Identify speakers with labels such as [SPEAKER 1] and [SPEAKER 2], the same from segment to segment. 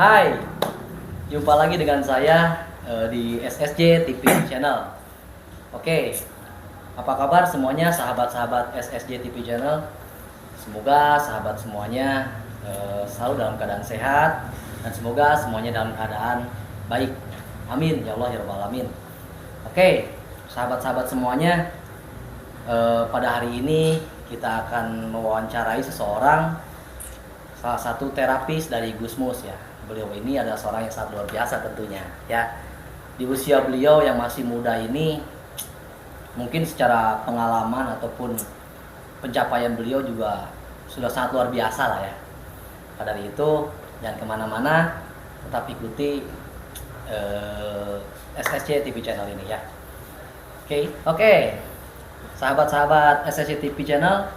[SPEAKER 1] Hai, jumpa lagi dengan saya di SSJ TV Channel. Oke, apa kabar semuanya sahabat-sahabat SSJ TV Channel? Semoga sahabat semuanya selalu dalam keadaan sehat dan semoga semuanya dalam keadaan baik. Amin ya Allah ya Rabbal alamin. Oke, sahabat-sahabat semuanya, pada hari ini kita akan mewawancarai seseorang, salah satu terapis dari Gusmus ya. Beliau ini adalah seorang yang sangat luar biasa tentunya ya. Di usia beliau yang masih muda ini, mungkin secara pengalaman ataupun pencapaian beliau juga sudah sangat luar biasa lah ya. Maka dari itu jangan kemana-mana, tetap ikuti SSC TV Channel ini ya. Oke. Sahabat-sahabat SSC TV Channel,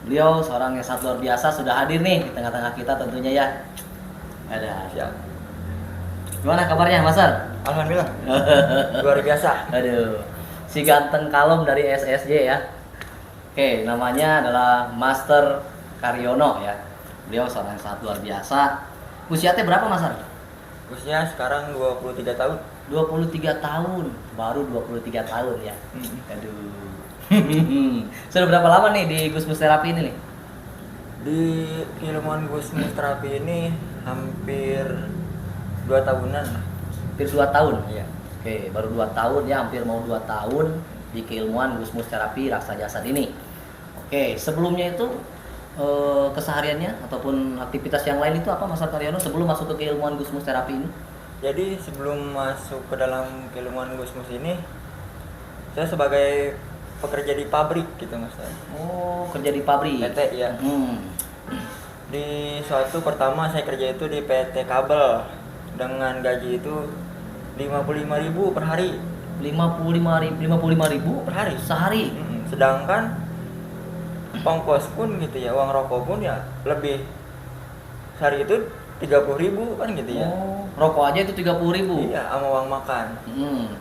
[SPEAKER 1] beliau seorang yang sangat luar biasa sudah hadir nih di tengah-tengah kita tentunya ya. Ada.
[SPEAKER 2] Ya.
[SPEAKER 1] Gimana kabarnya, Mas Ar?
[SPEAKER 2] Alhamdulillah. Luar biasa.
[SPEAKER 1] Aduh, si ganteng kalem dari SSJ ya. Oke, namanya adalah Master Karyono ya. Beliau seorang yang sangat luar biasa. Usianya berapa, Mas Ar?
[SPEAKER 2] Usia sekarang 23 tahun.
[SPEAKER 1] 23 tahun, baru 23 tahun ya. Aduh. Sudah berapa lama nih di Gusmus Terapi ini nih?
[SPEAKER 2] Di keilmuan Gusmus Terapi ini hampir 2 tahunan lah.
[SPEAKER 1] Hampir 2 tahun.
[SPEAKER 2] Iya.
[SPEAKER 1] Oke, baru 2 tahun ya, hampir mau 2 tahun di keilmuan Gusmus Terapi Raksa Jasad ini. Oke, sebelumnya itu kesehariannya ataupun aktivitas yang lain itu apa, Mas Karyono, sebelum masuk ke keilmuan Gusmus Terapi ini?
[SPEAKER 2] Jadi sebelum masuk ke dalam keilmuan Gusmus ini, saya sebagai pekerja di pabrik gitu Mas.
[SPEAKER 1] Oh, kerja di pabrik.
[SPEAKER 2] PT ya. Di suatu pertama saya kerja itu di PT Kabel dengan gaji itu 55.000 per hari.
[SPEAKER 1] 55.000
[SPEAKER 2] per hari
[SPEAKER 1] sehari.
[SPEAKER 2] Sedangkan ongkos pun gitu ya, uang rokok pun ya lebih, sehari itu 30.000 kan gitu ya.
[SPEAKER 1] Oh, rokok aja itu 30.000.
[SPEAKER 2] Iya, sama uang makan.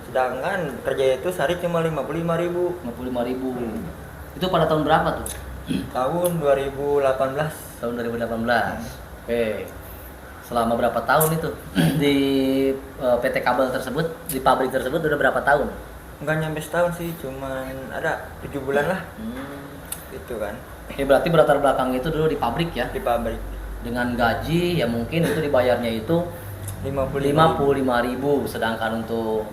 [SPEAKER 2] Sedangkan kerja itu sehari cuma 55.000.
[SPEAKER 1] 55.000. Itu pada tahun berapa tuh?
[SPEAKER 2] Tahun 2018.
[SPEAKER 1] Tahun 2018. Oke. Selama berapa tahun itu di PT Kabel tersebut, di pabrik tersebut udah berapa tahun?
[SPEAKER 2] Enggak nyampe setahun sih, cuman ada 7 bulan lah. Itu kan.
[SPEAKER 1] Berarti berlatar belakang itu dulu di pabrik ya?
[SPEAKER 2] Di pabrik.
[SPEAKER 1] Dengan gaji ya mungkin itu dibayarnya itu 55.000, sedangkan untuk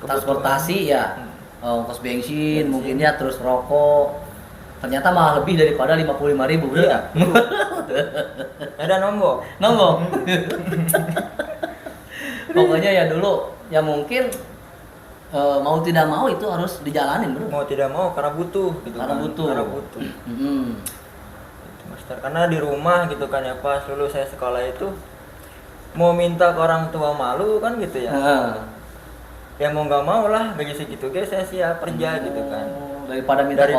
[SPEAKER 1] transportasi ya, ongkos bensin mungkin ya, terus rokok ternyata malah lebih daripada 55.000.
[SPEAKER 2] Iya. Ada nombok.
[SPEAKER 1] Pokoknya ya dulu ya mungkin mau tidak mau itu harus dijalanin, bro.
[SPEAKER 2] Mau tidak mau karena butuh gitu.
[SPEAKER 1] Karena
[SPEAKER 2] kan.
[SPEAKER 1] butuh.
[SPEAKER 2] Itu, Master. Karena di rumah gitu kan ya, pas dulu saya sekolah itu mau minta ke orang tua malu kan gitu ya. Ya mau nggak mau lah, gaji segitu guys saya siap kerja gitu kan.
[SPEAKER 1] Daripada minta ke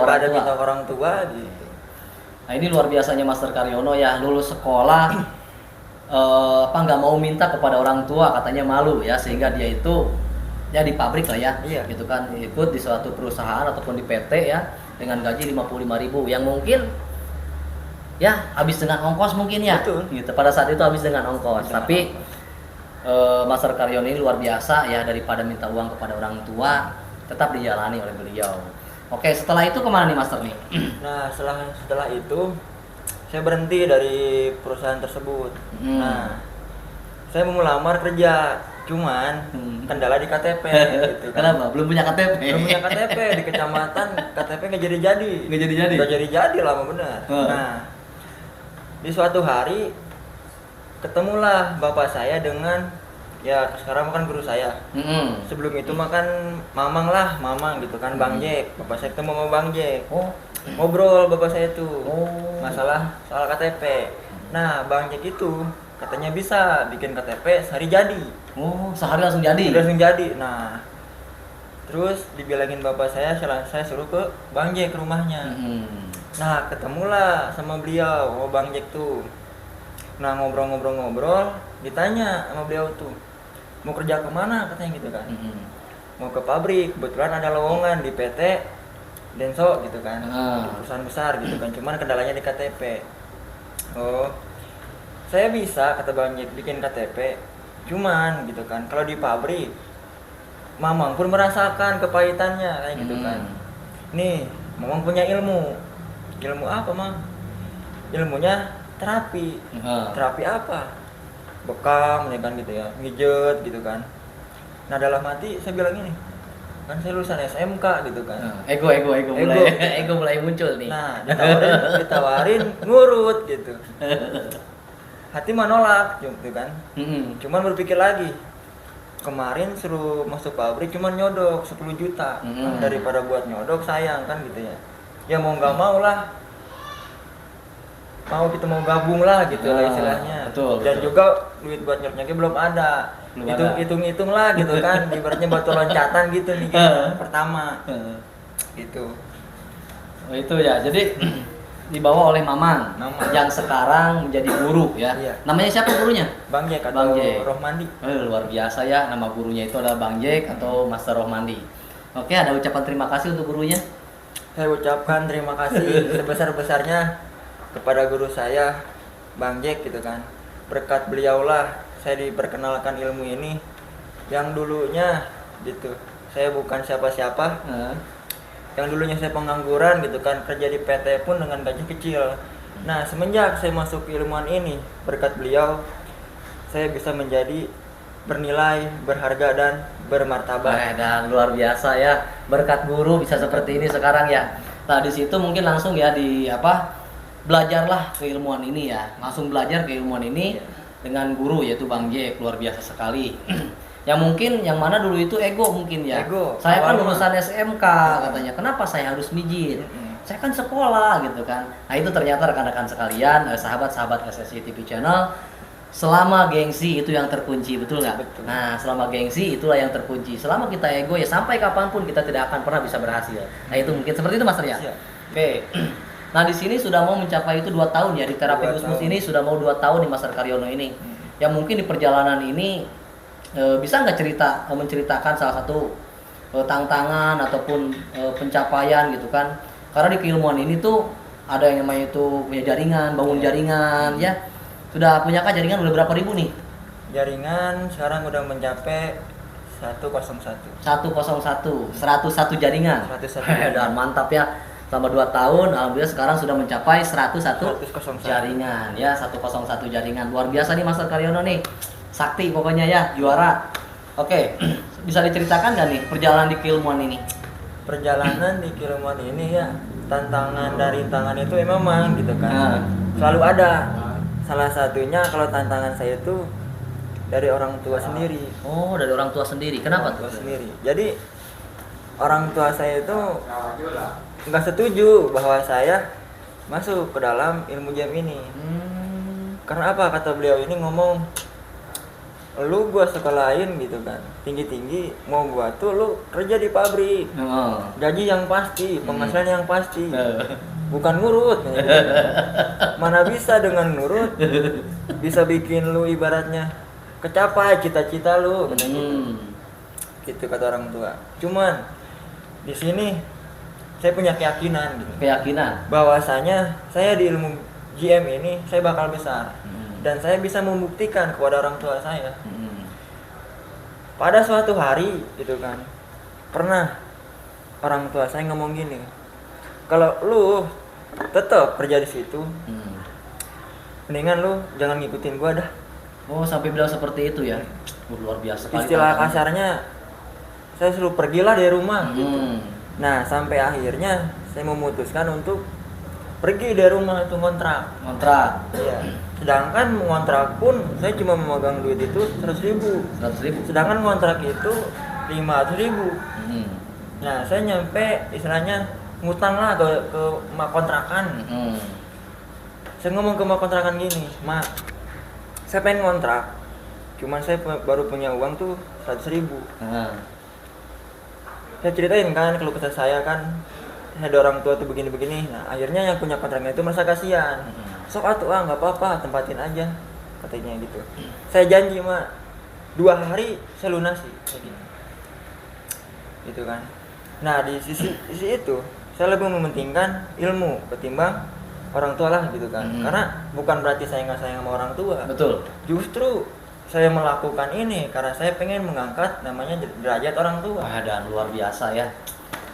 [SPEAKER 2] orang tua gitu.
[SPEAKER 1] Nah, ini luar biasanya Master Karyono ya, lulus sekolah nggak mau minta kepada orang tua, katanya malu ya, sehingga dia itu ya di pabrik lah ya.
[SPEAKER 2] Iya.
[SPEAKER 1] Gitu kan, ikut di suatu perusahaan ataupun di PT ya dengan gaji 55.000 yang mungkin ya habis dengan ongkos mungkin ya.
[SPEAKER 2] Betul.
[SPEAKER 1] Gitu, pada saat itu habis dengan ongkos. Tapi Master Karyono ini luar biasa ya, daripada minta uang kepada orang tua tetap dijalani oleh beliau. Oke, setelah itu kemana nih Master nih?
[SPEAKER 2] Nah, setelah itu saya berhenti dari perusahaan tersebut. Nah, saya mau melamar kerja, cuman kendala di KTP gitu kan.
[SPEAKER 1] Kenapa? Belum punya KTP?
[SPEAKER 2] Belum punya KTP di kecamatan, KTP nggak jadi-jadi. Nggak jadi-jadi, lama benar. Nah, di suatu hari ketemulah bapak saya dengan, ya sekarang kan guru saya. Sebelum itu makan mamang gitu kan, Bang Jack. Bapak saya ketemu sama Bang Jack. Ngobrol bapak saya tuh. Masalah soal KTP. Nah, Bang Jack itu katanya bisa bikin KTP sehari jadi.
[SPEAKER 1] Sehari langsung jadi.
[SPEAKER 2] Langsung jadi. Nah, terus dibilangin bapak saya suruh ke Bang Jack ke rumahnya. Nah, ketemulah sama beliau, Bang Jack tuh. Nah, ngobrol, ditanya sama beliau tuh, mau kerja kemana katanya gitu kan. Mau ke pabrik, kebetulan ada lowongan di PT Denso gitu kan, perusahaan besar gitu kan, cuman kendalanya di KTP. saya bisa kata Bang Jack bikin KTP, cuman gitu kan kalau di pabrik Mamang pun merasakan kepahitannya kayak gitu kan. Nih Mamang punya ilmu apa Mang? Ilmunya terapi. Terapi apa? Bekam ya kan gitu ya, ngijet gitu kan. Nah dalam hati saya bilang ini, kan saya lulusan SMK gitu kan.
[SPEAKER 1] Ego mulai muncul nih.
[SPEAKER 2] Nah ditawarin ngurut gitu. Hati mah nolak gitu kan. Cuman berpikir lagi, kemarin suruh masuk pabrik cuman nyodok 10 juta. Daripada buat nyodok sayang kan gitu ya. Ya mau nggak mau lah, kita mau gabung lah gitu lah istilahnya. Dan juga duit buat nyodoknya belum ada. Hitung lah gitu kan, ibaratnya batu loncatan gitu nih pertama gitu.
[SPEAKER 1] Oh itu ya, jadi dibawa oleh Mamang yang sekarang menjadi guru ya.
[SPEAKER 2] Iya.
[SPEAKER 1] Namanya siapa gurunya?
[SPEAKER 2] Bang Jack atau Rohmandi.
[SPEAKER 1] Luar biasa ya, nama gurunya itu adalah Bang Jack atau Master Rohmandi. Oke, ada ucapan terima kasih untuk gurunya?
[SPEAKER 2] Saya ucapkan terima kasih sebesar-besarnya kepada guru saya Bang Jack gitu kan. Berkat beliaulah saya diperkenalkan ilmu ini yang dulunya gitu saya bukan siapa-siapa, yang dulunya saya pengangguran gitu kan, kerja di PT pun dengan gaji kecil. Nah semenjak saya masuk ilmuwan ini berkat beliau saya bisa menjadi bernilai, berharga dan bermartabat.
[SPEAKER 1] Dan luar biasa ya, berkat guru bisa seperti ini sekarang ya. Nah di situ mungkin langsung ya belajarlah keilmuan ini ya, langsung belajar keilmuan ini dengan guru yaitu Bang Jack, luar biasa sekali. Yang mana dulu itu ego mungkin ya. Saya kan lulusan SMK katanya, kenapa saya harus mijit? Saya kan sekolah gitu kan. Nah itu ternyata rekan-rekan sekalian, sahabat-sahabat SSJ TV Channel, selama gengsi itu yang terkunci, betul nggak?
[SPEAKER 2] Betul.
[SPEAKER 1] Nah selama gengsi itulah yang terkunci. Selama kita ego ya sampai kapanpun kita tidak akan pernah bisa berhasil. Nah itu mungkin seperti itu Mas Ria. Oke. Nah di sini sudah mau mencapai itu 2 tahun ya, di terapi Gusmus ini sudah mau 2 tahun nih Mas Karyono ini. Yang mungkin di perjalanan ini bisa nggak menceritakan salah satu tantangan ataupun pencapaian gitu kan? Karena di keilmuan ini tuh ada yang namanya itu punya jaringan, bangun jaringan ya. Sudah punyakah jaringan udah berapa ribu nih?
[SPEAKER 2] Jaringan sekarang udah mencapai 101.
[SPEAKER 1] 101 jaringan.
[SPEAKER 2] 101.
[SPEAKER 1] Dan mantap ya. Selama 2 tahun, alhamdulillah sekarang sudah mencapai 101 jaringan ya, 101 jaringan. Luar biasa nih Mas Karyono nih. Sakti pokoknya ya, juara. Oke, bisa diceritakan nggak nih perjalanan di keilmuan ini?
[SPEAKER 2] Perjalanan di keilmuan ini ya, tantangan dan rintangan itu memang gitu kan. Selalu ada. Salah satunya kalau tantangan saya itu dari orang tua sendiri.
[SPEAKER 1] Oh, dari orang tua sendiri. Kenapa tuh?
[SPEAKER 2] Sendiri. Jadi orang tua saya itu nggak setuju bahwa saya masuk ke dalam ilmu jam ini. Karena apa? Kata beliau ini ngomong, lu gua sekolahin gitu kan, tinggi-tinggi, mau gua tuh lu kerja di pabrik, gaji yang pasti, penghasilan yang pasti, bukan ngurut. Mana bisa dengan ngurut bisa bikin lu ibaratnya kecapai cita-cita lu, gitu kata orang tua. Cuman di sini saya punya keyakinan gitu. Bahwasanya saya di ilmu GM ini saya bakal besar. Dan saya bisa membuktikan kepada orang tua saya. Pada suatu hari gitu kan, pernah orang tua saya ngomong gini, kalau lu tetap kerja di situ, mendingan lu jangan ngikutin gua dah.
[SPEAKER 1] Oh, sampai bilang seperti itu ya. Luar biasa sekali.
[SPEAKER 2] Istilah kasarnya saya suruh pergilah dari rumah gitu. Nah, sampai akhirnya saya memutuskan untuk pergi dari rumah itu ngontrak. Iya. Sedangkan ngontrak pun saya cuma memegang duit itu 100.000. Sedangkan ngontrak itu 500.000. Nah, saya nyampe istilahnya ngutang lah ke mak kontrakan. Saya ngomong ke mak kontrakan gini, "Mak, saya pengen ngontrak. Cuman saya baru punya uang tuh 100.000." Saya ceritain kan keluh kesah saya kan, ada orang tua tuh begini-begini. Nah akhirnya yang punya kontraknya itu merasa kasihan. Sok atuh nggak apa-apa, tempatin aja katanya gitu. Saya janji mak 2 hari saya lunasi gitu kan. Nah di sisi itu saya lebih mementingkan ilmu ketimbang orang tua lah gitu kan. Karena bukan berarti saya nggak sayang sama orang tua.
[SPEAKER 1] Betul.
[SPEAKER 2] Justru saya melakukan ini karena saya pengen mengangkat namanya derajat orang tua.
[SPEAKER 1] Dan luar biasa ya.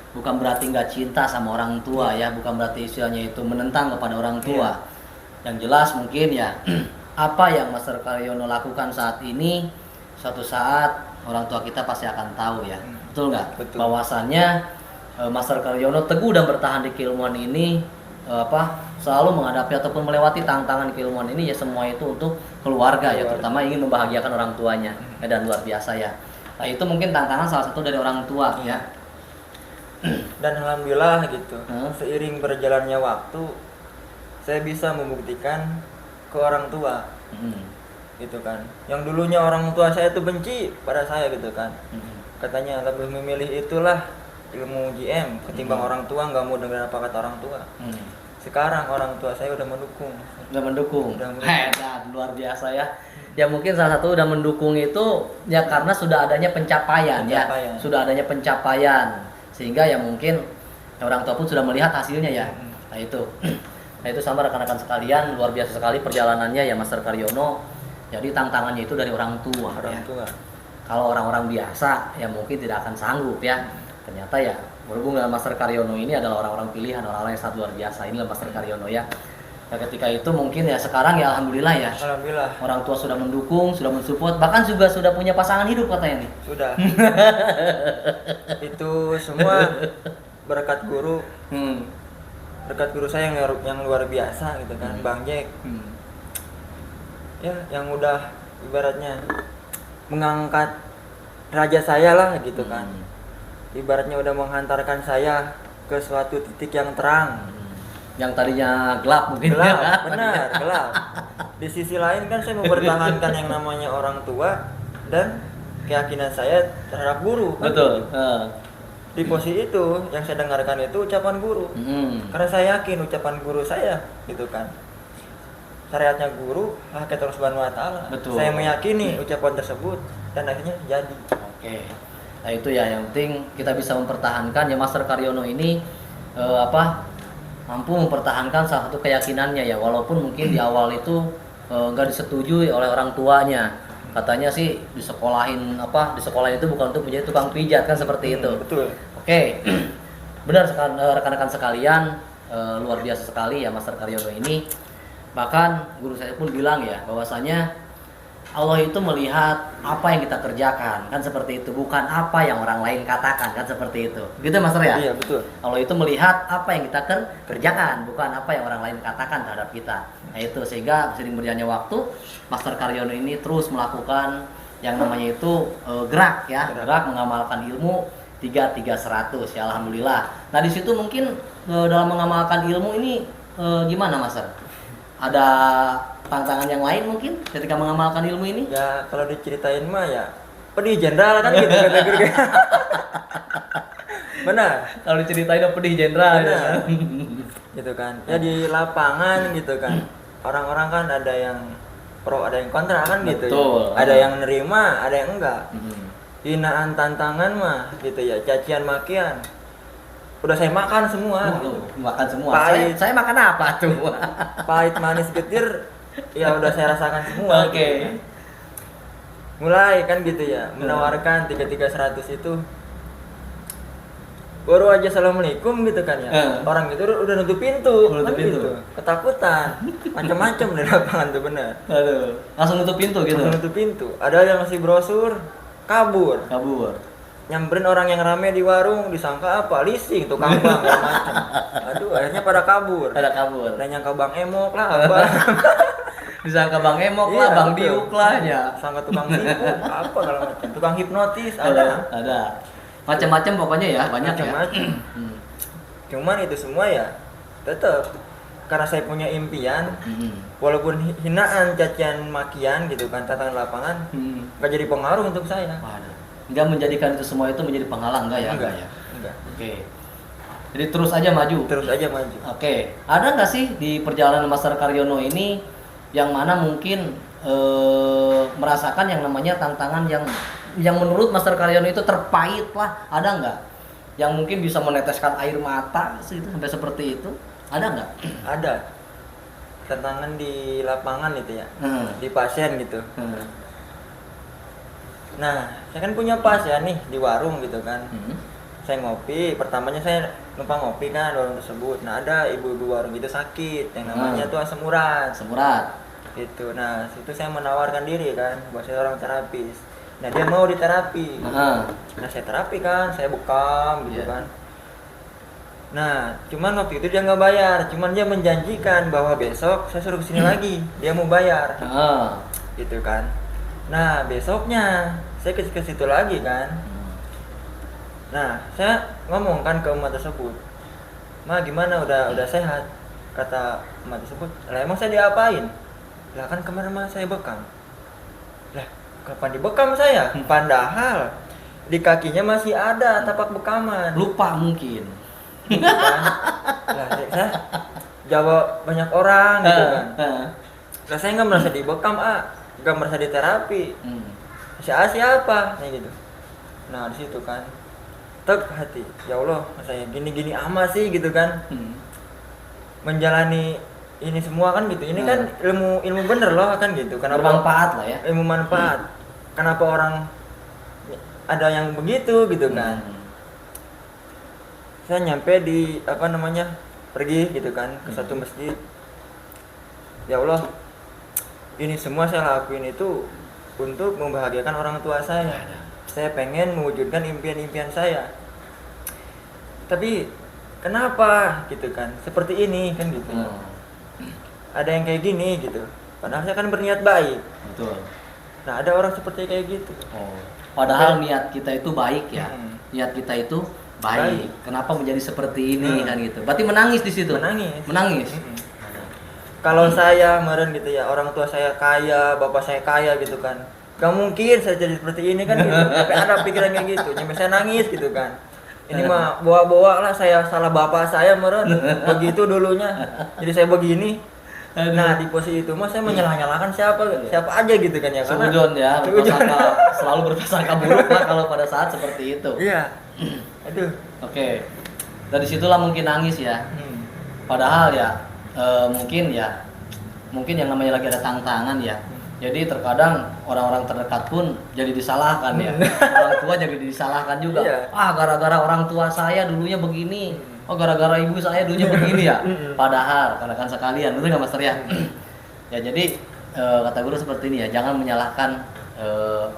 [SPEAKER 1] Bukan berarti nggak cinta sama orang tua ya, bukan berarti istilahnya itu menentang kepada orang tua. Yang jelas mungkin ya apa yang Master Karyono lakukan saat ini, suatu saat orang tua kita pasti akan tahu ya. Betul nggak?
[SPEAKER 2] Betul.
[SPEAKER 1] Bahwasannya Master Karyono teguh dan bertahan di keilmuan ini, selalu menghadapi ataupun melewati tantangan keilmuan ini ya, semua itu untuk keluarga ya, terutama ingin membahagiakan orang tuanya ya, dan luar biasa ya. Nah itu mungkin tantangan salah satu dari orang tua ya.
[SPEAKER 2] Dan alhamdulillah gitu, seiring berjalannya waktu saya bisa membuktikan ke orang tua gitu kan, yang dulunya orang tua saya tuh benci pada saya gitu kan, katanya lebih memilih itulah ilmu GM ketimbang orang tua, nggak mau dengar apa kata orang tua. Sekarang orang tua saya udah mendukung.
[SPEAKER 1] Dan luar biasa ya. Ya mungkin salah satu udah mendukung itu ya karena sudah adanya pencapaian. Ya, sudah adanya pencapaian sehingga ya mungkin orang tua pun sudah melihat hasilnya ya. Nah itu sama rekan-rekan sekalian, luar biasa sekali perjalanannya ya Master Karyono. Jadi tantangannya itu dari orang tua. Kalau orang-orang biasa ya mungkin tidak akan sanggup ya. Ternyata ya berhubung dengan Master Karyono ini adalah orang-orang pilihan, orang-orang yang sangat luar biasa. Inilah Master Karyono ya. Ya ketika itu mungkin ya sekarang ya alhamdulillah ya.
[SPEAKER 2] Alhamdulillah.
[SPEAKER 1] Orang tua sudah mendukung, sudah mensupport, bahkan juga sudah punya pasangan hidup katanya nih.
[SPEAKER 2] Sudah. Itu semua berkat guru. Berkat guru saya yang luar biasa gitu kan, Bang Jack. Ya, yang udah ibaratnya mengangkat raja saya lah gitu kan. Ibaratnya udah menghantarkan saya ke suatu titik yang terang.
[SPEAKER 1] Yang tadinya gelap mungkin.
[SPEAKER 2] Gelap, benar, gelap. Di sisi lain kan saya mempertahankan yang namanya orang tua dan keyakinan saya terhadap guru. Kan?
[SPEAKER 1] Betul.
[SPEAKER 2] Di posisi itu yang saya dengarkan itu ucapan guru. Karena saya yakin ucapan guru saya gitu kan. Syariatnya guru, hakikat Allah Subhanahu wa taala. Saya meyakini ucapan tersebut dan akhirnya jadi.
[SPEAKER 1] Oke. Nah itu ya yang penting kita bisa mempertahankan ya Master Karyono ini mampu mempertahankan salah satu keyakinannya ya, walaupun mungkin di awal itu nggak disetujui oleh orang tuanya. Katanya sih di sekolah itu bukan untuk menjadi tukang pijat kan seperti itu.
[SPEAKER 2] Betul.
[SPEAKER 1] Oke. Benar rekan-rekan sekalian, luar biasa sekali ya Master Karyono ini. Bahkan guru saya pun bilang ya bahwasanya Allah itu melihat apa yang kita kerjakan kan seperti itu, bukan apa yang orang lain katakan kan seperti itu. Gitu Master ya?
[SPEAKER 2] Iya, betul.
[SPEAKER 1] Allah itu melihat apa yang kita kerjakan, bukan apa yang orang lain katakan terhadap kita. Nah itu sehingga sering berjalannya waktu Master Karyono ini terus melakukan yang namanya itu gerak mengamalkan ilmu 3-3-100 ya alhamdulillah. Nah di situ mungkin dalam mengamalkan ilmu ini gimana Master? Ada tantangan yang lain mungkin ketika mengamalkan ilmu ini?
[SPEAKER 2] Ya kalau diceritain mah ya pedih jenderal kan gitu kata-kata. Benar.
[SPEAKER 1] Kalau diceritain pedih jenderal ya.
[SPEAKER 2] Gitu kan. Ya di lapangan gitu kan. Orang-orang kan ada yang pro, ada yang kontra kan gitu.
[SPEAKER 1] Betul.
[SPEAKER 2] Ya. Ada yang nerima, ada yang enggak. Hinaan, tantangan mah gitu ya, cacian makian. Udah saya makan semua.
[SPEAKER 1] Makan semua.
[SPEAKER 2] Pahit.
[SPEAKER 1] Saya makan apa tuh?
[SPEAKER 2] Pahit, manis, getir. Ya udah saya rasakan semua.
[SPEAKER 1] Oke.
[SPEAKER 2] Gitu. Mulai kan gitu ya, menawarkan 3-3-100 itu. Baru aja assalamualaikum gitu kan ya. Orang itu udah nutup pintu. Kan gitu. Ketakutan. Macam-macam di lapangan tuh benar.
[SPEAKER 1] Aduh. Langsung nutup pintu gitu.
[SPEAKER 2] Langsung nutup pintu. Ada yang ngasih brosur, kabur. Nyamperin orang yang rame di warung, disangka apa? Leasing, tukang bang, macam. Aduh, akhirnya pada kabur. Ada nyangka Bang Emok lah, apa?
[SPEAKER 1] Disangka Bang Emok lah, Bang Diuk lah ya.
[SPEAKER 2] Sangka tukang tipu, apa kalau macam. Tukang hipnotis, ada.
[SPEAKER 1] Macam-macam pokoknya ya, banyak
[SPEAKER 2] macam-macam.
[SPEAKER 1] ya.
[SPEAKER 2] Cuman itu semua ya, tetap karena saya punya impian, walaupun hinaan, cacian, makian gitu kan, tantangan lapangan, nggak jadi pengaruh untuk saya.
[SPEAKER 1] Enggak menjadikan itu semua itu menjadi penghalang enggak ya?
[SPEAKER 2] Enggak.
[SPEAKER 1] Oke. Jadi terus aja maju. Oke. Ada nggak sih di perjalanan Master Karyono ini yang mana mungkin merasakan yang namanya tantangan yang menurut Master Karyono itu terpahit lah, ada nggak? Yang mungkin bisa meneteskan air mata gitu sampai seperti itu, ada nggak?
[SPEAKER 2] Ada. tantangan di lapangan itu ya, di pasien gitu. Nah, saya kan punya pasien nih di warung gitu kan. Saya ngopi, pertamanya saya numpang ngopi kan di warung tersebut. Nah, ada ibu-ibu warung itu sakit, yang namanya tuh asam urat.
[SPEAKER 1] Asam urat.
[SPEAKER 2] Gitu. Nah, situ saya menawarkan diri kan, buat saya orang terapis. Nah, dia mau diterapi. Nah, saya terapi kan, saya bekam gitu kan. Nah, cuman waktu itu dia nggak bayar, cuman dia menjanjikan bahwa besok saya suruh kesini lagi, dia mau bayar. Gitu kan. Nah, besoknya saya ke situ lagi kan. Nah, saya ngomong kan ke emak tersebut, "Ma, gimana, udah sehat?" Kata emak tersebut, "Lah emang saya diapain?" "Lah kan kemarin mah saya bekam." "Lah, kapan dibekam saya? Padahal di kakinya masih ada tapak bekaman."
[SPEAKER 1] Lupa mungkin.
[SPEAKER 2] Gitu kan. Lah, saya jawab banyak orang gitu kan. Lah, saya nggak merasa dibekam, nggak merasa diterapi. Siapa? Nih gitu. Nah, di situ kan tek hati, ya Allah, saya gini-gini amat sih gitu kan. Menjalani ini semua kan gitu. Ini kan ilmu bener loh kan gitu. Kenapa
[SPEAKER 1] bermanfaat lah ya.
[SPEAKER 2] Ilmu manfaat. Kenapa orang ada yang begitu gitu kan. Saya nyampe di pergi gitu kan ke satu masjid. Ya Allah, ini semua saya lakuin itu untuk membahagiakan orang tua saya. Saya pengen mewujudkan impian-impian saya. Tapi kenapa gitu kan? Seperti ini kan gitu. Ada yang kayak gini gitu. Padahal saya kan berniat baik.
[SPEAKER 1] Betul.
[SPEAKER 2] Nah, ada orang seperti kayak gitu.
[SPEAKER 1] Padahal niat kita itu baik ya. Niat kita itu baik. Kenapa menjadi seperti ini kan gitu. Berarti menangis di situ. Menangis.
[SPEAKER 2] Kalau saya meren gitu ya, orang tua saya kaya, bapak saya kaya gitu kan. Gak mungkin saya jadi seperti ini kan gitu. Tapi ada pikiran kayak gitu. Nyampe saya nangis gitu kan. Ini mah bawa-bawa lah, saya salah bapak saya meren. Begitu dulunya. Jadi saya begini. Nah, di posisi itu mah saya menyalahkan siapa aja gitu kan ya. Karena
[SPEAKER 1] Sujon ya, selalu berprasangka buruk lah kalau pada saat seperti itu.
[SPEAKER 2] Iya. Aduh.
[SPEAKER 1] Oke. Dari situlah mungkin nangis ya. Padahal ya mungkin yang namanya lagi ada tantangan ya. Jadi terkadang orang-orang terdekat pun jadi disalahkan ya. Orang tua jadi disalahkan juga. Gara-gara orang tua saya dulunya begini. Gara-gara ibu saya dulunya begini ya. Padahal rekan sekalian, betul nggak Mas Ter ya? Ya jadi kata guru seperti ini ya, jangan menyalahkan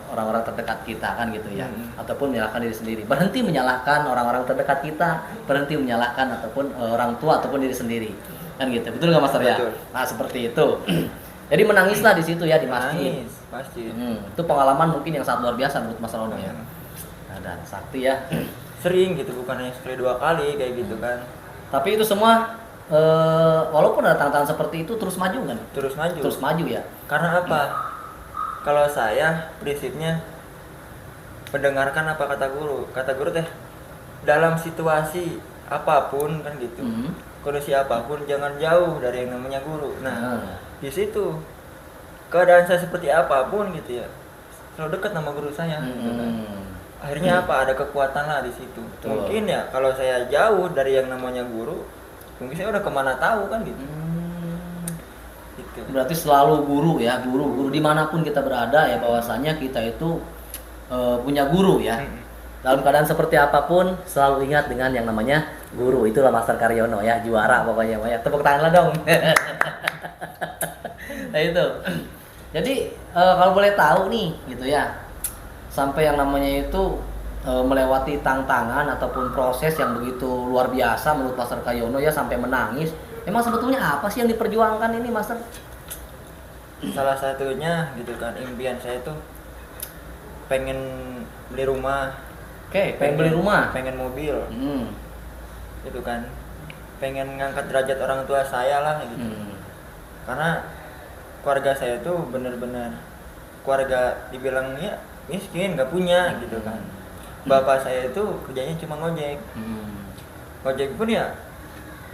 [SPEAKER 1] orang-orang terdekat kita kan gitu ya. Ataupun menyalahkan diri sendiri. Berhenti menyalahkan orang-orang terdekat kita, berhenti menyalahkan ataupun orang tua ataupun diri sendiri. Kan gitu. Betul nggak Mas Ter ya? Nah, seperti itu. Jadi menangislah di situ ya, di masjid.
[SPEAKER 2] Pasti.
[SPEAKER 1] Itu pengalaman mungkin yang sangat luar biasa menurut Mas Rono ya. Dan sakti ya.
[SPEAKER 2] Sering gitu, bukan hanya sekali 2 kali kayak gitu kan.
[SPEAKER 1] Tapi itu semua walaupun ada tantangan seperti itu terus maju kan? Terus maju ya.
[SPEAKER 2] Karena apa? Kalau saya prinsipnya mendengarkan apa kata guru. Kata guru teh, dalam situasi apapun kan gitu. Kondisi apapun jangan jauh dari yang namanya guru. Nah, di situ keadaan saya seperti apapun gitu ya, selalu dekat sama guru saya gitu kan. Akhirnya apa, ada kekuatan lah di situ. Mungkin ya kalau saya jauh dari yang namanya guru, mungkin saya udah kemana tahu kan gitu. Gitu.
[SPEAKER 1] Berarti selalu guru ya, guru dimanapun kita berada ya, bahwasanya kita itu punya guru ya. Dalam keadaan seperti apapun selalu ingat dengan yang namanya guru. Itulah Master Karyono ya, juara pokoknya ya. Tepuk tangan lah dong. Nah itu. Jadi kalau boleh tahu nih gitu ya, sampai yang namanya itu melewati tantangan ataupun proses yang begitu luar biasa menurut Master Karyono ya, sampai menangis. Emang sebetulnya apa sih yang diperjuangkan ini, Master?
[SPEAKER 2] Salah satunya gitu kan, impian saya tuh pengen beli rumah.
[SPEAKER 1] Pengen beli rumah,
[SPEAKER 2] pengen mobil. Gitu kan. Pengen ngangkat derajat orang tua saya lah gitu. Karena keluarga saya tuh bener-bener keluarga dibilang ya miskin, nggak punya gitu kan. Bapak saya itu kerjanya cuma ngojek. Ngojek pun ya,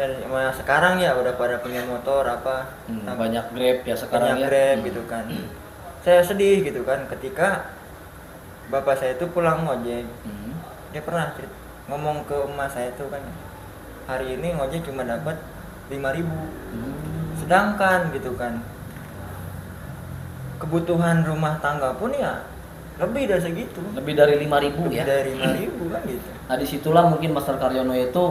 [SPEAKER 2] dan sekarang ya udah pada punya motor apa.
[SPEAKER 1] Banyak Grab ya sekarang ya.
[SPEAKER 2] Grab gitu kan. Saya sedih gitu kan ketika bapak saya itu pulang ngojek. Dia pernah ngomong ke emak saya tuh kan, hari ini ngojek cuma dapat 5.000. Sedangkan gitu kan, kebutuhan rumah tangga pun ya lebih dari segitu.
[SPEAKER 1] Lebih dari 5.000
[SPEAKER 2] Lebih
[SPEAKER 1] ya.
[SPEAKER 2] dari 5.000 kan gitu.
[SPEAKER 1] Nah disitulah mungkin Master Karyono itu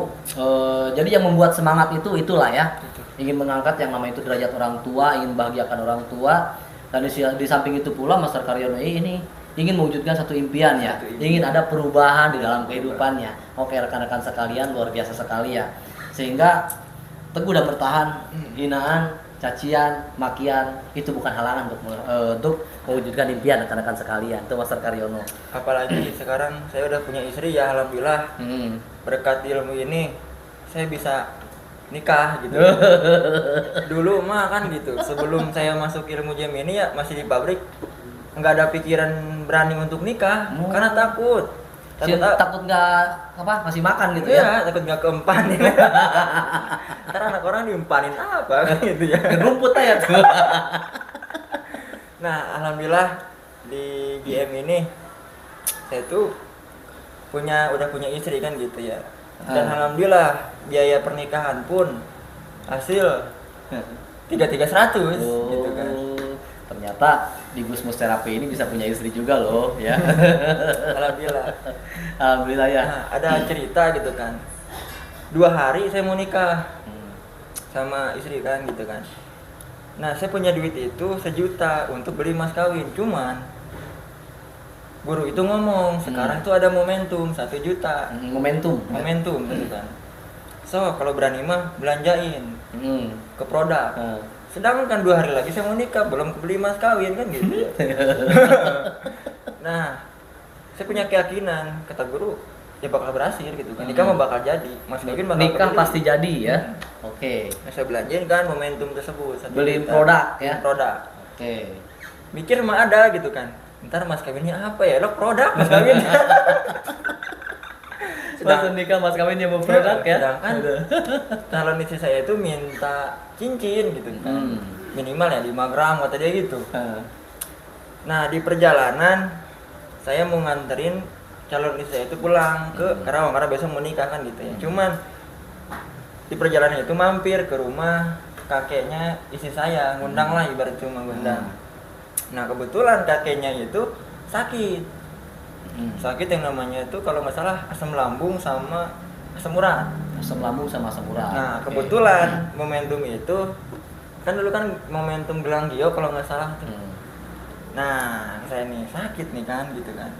[SPEAKER 1] jadi yang membuat semangat itulah ya, ingin mengangkat yang namanya itu derajat orang tua, ingin bahagiakan orang tua, dan di samping itu pula Master Karyono ini ingin mewujudkan satu impian ya, ingin ada perubahan di dalam kehidupannya. Oke rekan-rekan sekalian, luar biasa sekali ya, sehingga teguh dan bertahan, hinaan, cacian, makian itu bukan halangan untuk mewujudkan impian rekan-rekan sekalian. Itu Master Karyono.
[SPEAKER 2] Apalagi sekarang saya udah punya istri ya, alhamdulillah. Berkat ilmu ini saya bisa nikah gitu. Dulu mah kan gitu, sebelum saya masuk ilmu jam ini ya masih di pabrik, nggak ada pikiran berani untuk nikah karena takut
[SPEAKER 1] nggak masih makan gitu
[SPEAKER 2] ya, takut nggak keempan ya. Ntar anak orang diempanin apa gitu ya,
[SPEAKER 1] rumput aja tuh.
[SPEAKER 2] Nah alhamdulillah di GM ini saya tuh udah punya istri kan gitu ya, dan alhamdulillah biaya pernikahan pun hasil 3.300 gitu kan.
[SPEAKER 1] Ternyata di Gusmus Terapi ini bisa punya istri juga loh ya.
[SPEAKER 2] Alhamdulillah.
[SPEAKER 1] Alhamdulillah ya.
[SPEAKER 2] Nah, ada cerita gitu kan, 2 hari saya mau nikah sama istri kan gitu kan. Nah saya punya duit itu 1 juta untuk beli mas kawin, cuman guru itu ngomong sekarang tuh ada momentum 1 juta. Momentum gitu kan. So kalau berani mah belanjain ke produk. Sedangkan 2 hari lagi saya mau nikah, belum kebeli mas kawin kan gitu ya. Nah, saya punya keyakinan, kata guru, ya bakal berhasil gitu kan. Nikah mah bakal jadi, mas kawin bakal
[SPEAKER 1] nikah
[SPEAKER 2] kebeli.
[SPEAKER 1] pasti jadi ya. Oke.
[SPEAKER 2] Nah, saya belanjain kan momentum tersebut.
[SPEAKER 1] Beli produk ya.
[SPEAKER 2] Produk.
[SPEAKER 1] Oke.
[SPEAKER 2] Mikir mah ada gitu kan. Ntar mas kawinnya apa ya? Lo produk mas kawin.
[SPEAKER 1] Langsung nikah mas kawin yang mau produk ya.
[SPEAKER 2] Sedangkan calon istri saya itu minta cincin gitu kan. Minimal ya 5 gram kata dia gitu. Nah di perjalanan saya mau nganterin calon istri saya itu pulang ke Karawang karena besok mau nikah kan gitu ya. Cuman di perjalanan itu mampir ke rumah kakeknya istri saya, ngundang lah ibarat cuma ngundang. Nah kebetulan kakeknya itu sakit. Sakit yang namanya itu kalau nggak salah asam lambung sama asam urat.
[SPEAKER 1] Asam lambung sama asam urat.
[SPEAKER 2] Nah kebetulan momentum itu kan dulu kan momentum gelang Gio kalau nggak salah tuh. Nah saya nih sakit nih kan gitu kan.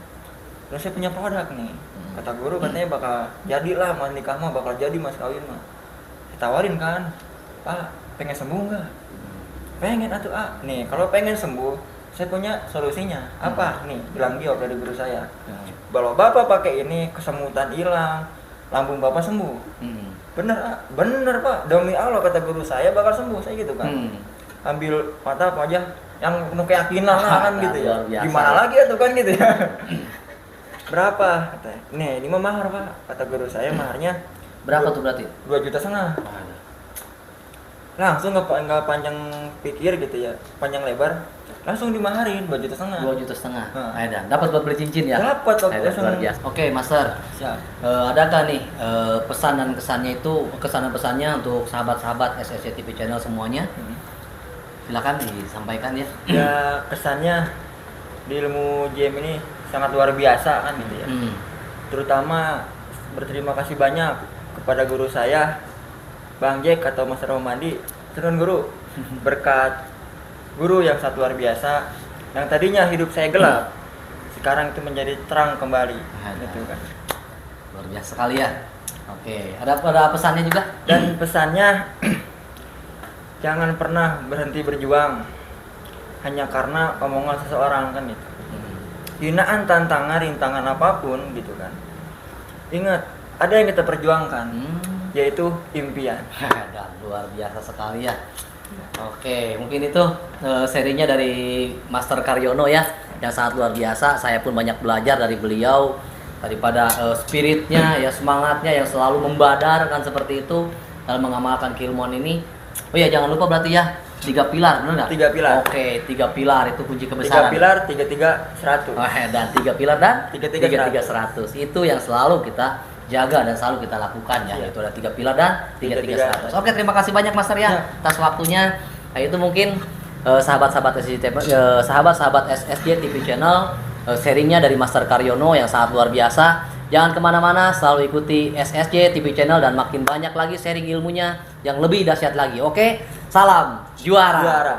[SPEAKER 2] Terus saya punya produk nih. Kata guru katanya bakal jadilah mas nikah mah, bakal jadi mas kawin mah. Saya tawarin kan, Pak pengen sembuh nggak? Pengen atuh nih kalau pengen sembuh saya punya solusinya. Apa nih? Bilang Gio dari guru saya. Kalau bapak pakai ini kesemutan hilang, lambung bapak sembuh. Bener pak, demi Allah kata guru saya bakal sembuh, saya gitu kan. Ambil mata apa aja yang penuh keyakinan lah kan gitu ya. Gimana lagi ya tuh kan gitu ya. Berapa? Katanya. Nih ini mah mahar pak, kata guru saya maharnya.
[SPEAKER 1] Berapa tuh berarti?
[SPEAKER 2] 2,5 juta. Langsung nggak panjang pikir gitu ya, panjang lebar, langsung dimaharin 2,5 juta.
[SPEAKER 1] 2,5 juta. Ayo dapat buat beli cincin ya?
[SPEAKER 2] Dapat
[SPEAKER 1] luar biasa. Oke, Master.
[SPEAKER 2] Siap.
[SPEAKER 1] Adakah nih pesan dan kesannya itu, kesan dan pesannya untuk sahabat-sahabat SSJ TV channel semuanya? Silakan disampaikan ya.
[SPEAKER 2] Ya kesannya di ilmu GM ini sangat luar biasa kan gitu ya. Terutama berterima kasih banyak kepada guru saya Bang Jack atau Mas Romandi. Turun guru, berkat guru yang sangat luar biasa, yang tadinya hidup saya gelap, sekarang itu menjadi terang kembali. Gitu kan.
[SPEAKER 1] Luar biasa sekali ya. Oke, ada pesannya juga?
[SPEAKER 2] Dan pesannya jangan pernah berhenti berjuang hanya karena omongan seseorang kan gitu. Hinaan, tantangan, rintangan apapun gitu kan. Ingat, ada yang kita perjuangkan, yaitu impian.
[SPEAKER 1] Dan luar biasa sekali ya. Oke, mungkin itu serinya dari Master Karyono ya, yang sangat luar biasa. Saya pun banyak belajar dari beliau, daripada spiritnya, ya semangatnya yang selalu membadar kan seperti itu dalam mengamalkan keilmuan ini. Oh ya jangan lupa berarti ya 3 pilar, benar nggak?
[SPEAKER 2] 3 pilar.
[SPEAKER 1] Oke, 3 pilar itu kunci kebesaran.
[SPEAKER 2] 3 pilar, 3-3-100.
[SPEAKER 1] Dan 3 pilar dan
[SPEAKER 2] 3-3-100.
[SPEAKER 1] Itu yang selalu kita jaga dan selalu kita lakukan ya.
[SPEAKER 2] Siap.
[SPEAKER 1] Itu ada 3 pilar dan 3-3-100. Oke, terima kasih banyak Master ya atas waktunya. Nah, itu mungkin sahabat-sahabat SSJ TV Channel sharingnya dari Master Karyono yang sangat luar biasa. Jangan kemana-mana, selalu ikuti SSJ TV Channel dan makin banyak lagi sharing ilmunya yang lebih dahsyat lagi. Oke, salam juara.
[SPEAKER 2] Juara.